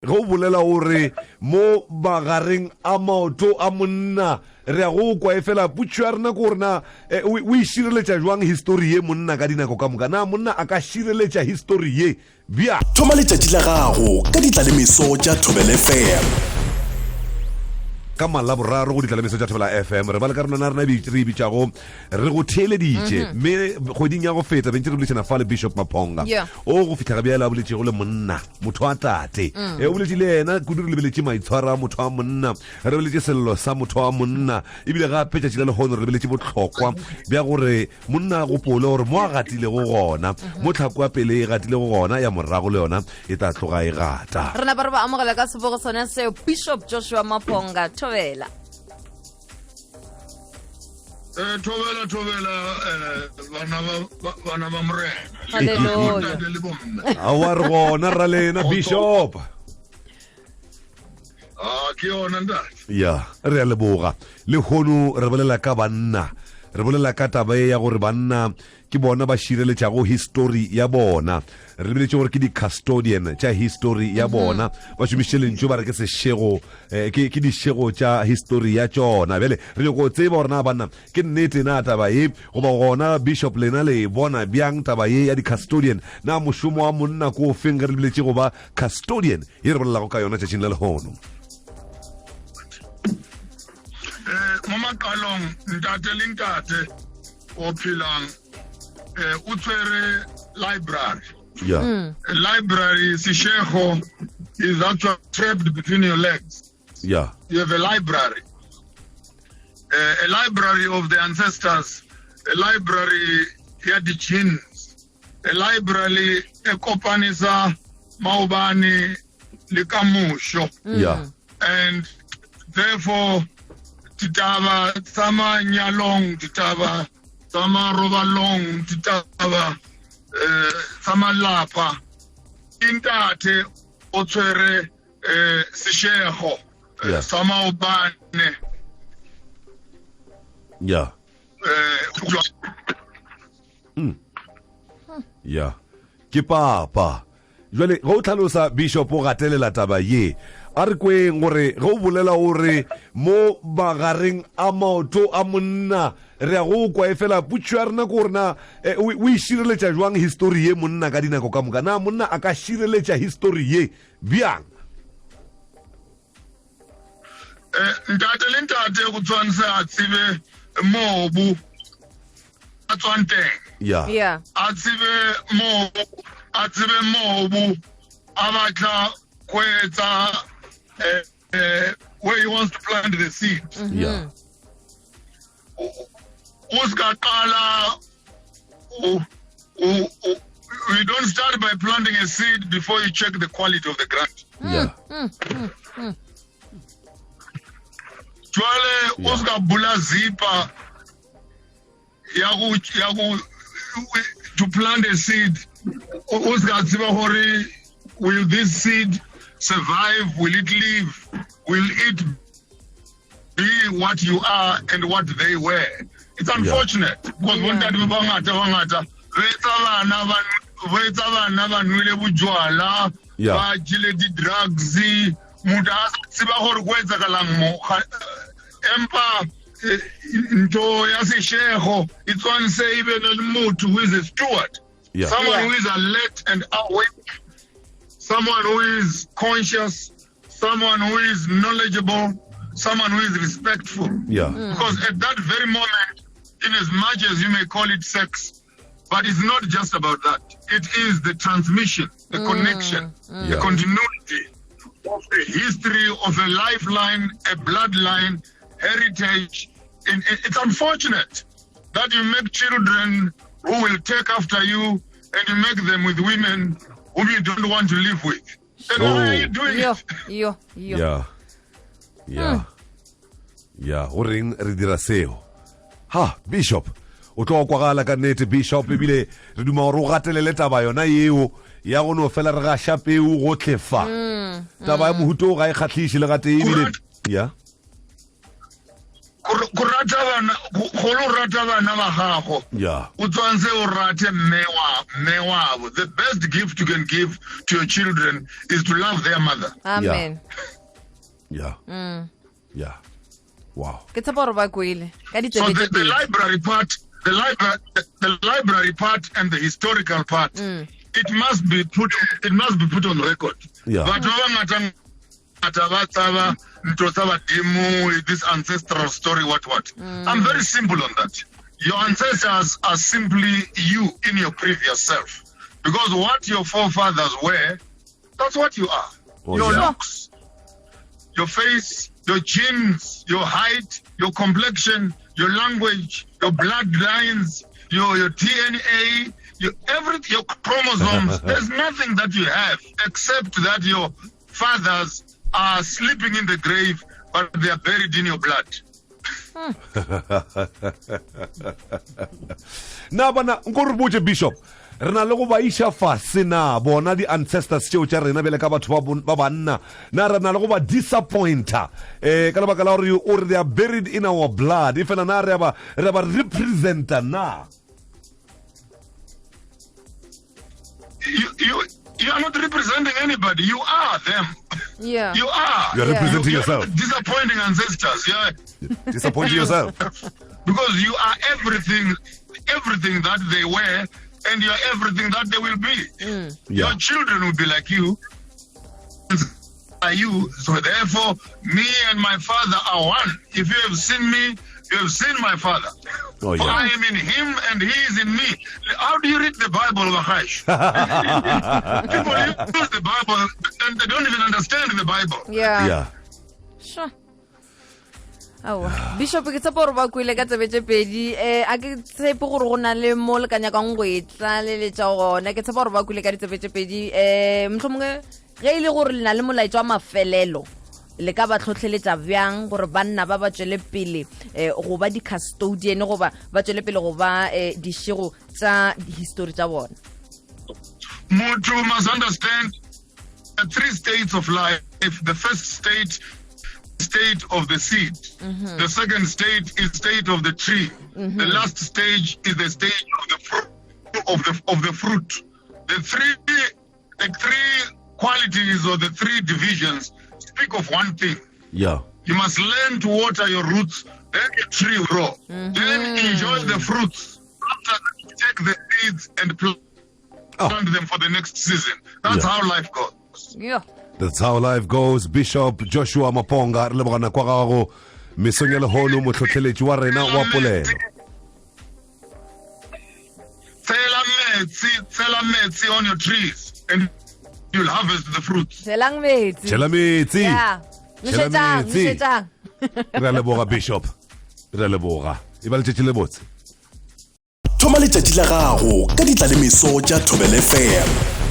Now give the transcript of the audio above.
go bolela ore mo bagareng a maoto a monna re a go kwa efela putšo ya rena ko rena o šireletša jwang history ye monna ka dinako ka moka na monna a ka šireletša history ye bia thoma letšatši la gago ka ditlalemeso tša Thobela FM ka malaboraro go Ditlalemeso tša Thobela FM re ba le ka rona rena re bitšago re go theeleditše mme kgweding ya go feta bentse re bolešana fa le Bishop Maponga o go fitlha ga bjale a boletšego le monna motho a tate o boletše le yena kudu re lebeletše maitshwaro a motho a monna re boletše sello sa motho a monna ebile gape tšatši la legono re lebeletše botlhokwa bja gore monna a gopole gore mo a gatilego gona mo tlhako ya pele e gatilego gona ya morago le yona e tla tloga e gata rena ba re ba amogela ka sebogo sone seo Bishop Joshua Maponga Thobela Thobela bana ba morena Hallelujah a wa re gona ra lena Bishop ke yona ntate ya re a leboga le hono re bolela ka banna re bolela ka taba ya gore banna ke bona ba šireletšago history ya bona re lebeletše gore ke di-custodian tša history ya bona ba šomišitše lentšu ba re ke sešego ke dišego tša history ya tšona bjale re nyako tseba gore na banna ke nnete na taba ye goba gona Bishop lena le bona bjang taba ye ya di-custodian na mošomo wa monna ko ofeng ge re lebeletše goba custodian ye re bolelago ka yona tšatšing la lehono mo maqalong ntate le ntate o phelang o tshwere library a library seshego is actually trapped between your legs you have a library of the ancestors, a library ya di genes, a library e kopanisa maobane le kamusho and therefore Ditaba sama nyalong, ditaba sama robalong, ditaba sama lapa. Intate o tshwere seshego sama obane. Ke papa. Jwale go tlhalosa Bishop o gatelela taba ye. A re kweng gore go bolela gore mo bagareng a maoto a monna re a go kwa efela putšo ya rena ko rena o šireletša jwang history ye monna ka dinako ka moka na monna a ka šireletša history ye bjang ntate le ntate go tshwanetse a tsebe mobu a tswang teng a tsebe mobu a batla go etsa where he wants to plant the seed. We don't start by planting a seed before you check the quality of the ground. Jwale uska bula zipa to plant a seed. Uska zipa hori, will this seed survive? Will it live? Will it be what you are and what they were? It's unfortunate because one time bangata vetsa bana ba nwele bujwala ba jile di drugs muda siba gore go etsagalang mo empa nto ya seshego it's one say even motho who is a steward, someone who is alert and awake, someone who is conscious, someone who is knowledgeable, someone who is respectful. Because at that very moment, in as much as you may call it sex, but it's not just about that. It is the transmission, the connection, the continuity of the history of a lifeline, a bloodline, heritage. It's unfortunate that you make children who will take after you and you make them with women whom you don't want to live with. Then why are you doing it? O reng re dira seo ha Bishop o tlo kwa gala ka nete Bishop ebile re duma gore o gatelele taba yona yeo ya go no fela re ga shapeu go tlhefa taba ya mohuto ga e kgatliše le gate ebile go rata bana go lo rata bana ba gago Yeah. o tswantse o rate mme wabo. The best gift you can give to your children is to love their mother. Amen. Yeah. Yeah. Wow. Ke tshepa gore ba kwele ka So ditsebe tse the pedi. library part, the library part and the historical part, it must be put on record. Yeah. But this ancestral story, what? I'm very simple on that. Your ancestors are simply you in your previous self. Because what your forefathers were, that's what you are. Oh, Your yeah. looks, your face, your genes, your height, your complexion, your language, your bloodlines, your DNA, your chromosomes. There's nothing that you have except that your fathers are sleeping in the grave, but they are buried in your blood. Na bana nkore botse Bishop re na le go ba isha fase na bona di ancestors tšeo tša rena bele ka batho ba banna na re na le go ba disappointer ka lebaka la gore o re they are buried in our blood e fela na re ba representa na You are not representing anybody. You are them. Yeah. You are. You are representing You yourself. are disappointing ancestors. Yeah. Disappointing yourself. Because you are everything that they were, and you are everything that they will be. Yeah. Your children will be like you. Are you? So therefore, me and my father are one. If you have seen me, you have seen my father. Oh, For yeah. I am in him and he is in me. How do you read the Bible, Vahash? People use the Bible and they don't even understand the Bible. Yeah. Yeah. Sure. Bishop ke tshepa gore ba kwile ka tsebe tse pedi a ke tshepe gore go na le mo le kanya ka ngwe tla le le tsa gona ke tshepa gore ba kwile ka ditsebe tse pedi mohlomongwe ge ile gore le na le molaetso wa mafelelo le ka ba tlhotlheletsa bjang gore banna ba ba tswele pele go ba di custodian go ba tswele pele go ba dishego tsa history tsa bona. Motho must understand the 3 states of life. The first state of the seed. The second state is state of the tree. The last stage is the stage of the fruit. The three qualities or the 3 divisions speak of one thing. Yeah. You must learn to water your roots, then the tree will grow. Then enjoy the fruits. After that, take the seeds and plant them for the next season. That's Yeah. how life goes. Yeah. That's how life goes. Bishop Joshua Maponga re lebogana kwa gago mesong ya leholo motlhotlheletši wa rena wa polelo. Tshela metsi on your trees and you'll harvest the fruits. Selang metsi. Tšhela metsi. Yeah. Tšhela metsi. Nošetšang. Re a leboga Bishop. Re a leboga. E ba letšatši le botse. thoma letšatši la gago ka ditlalemeso tša Thobela FM.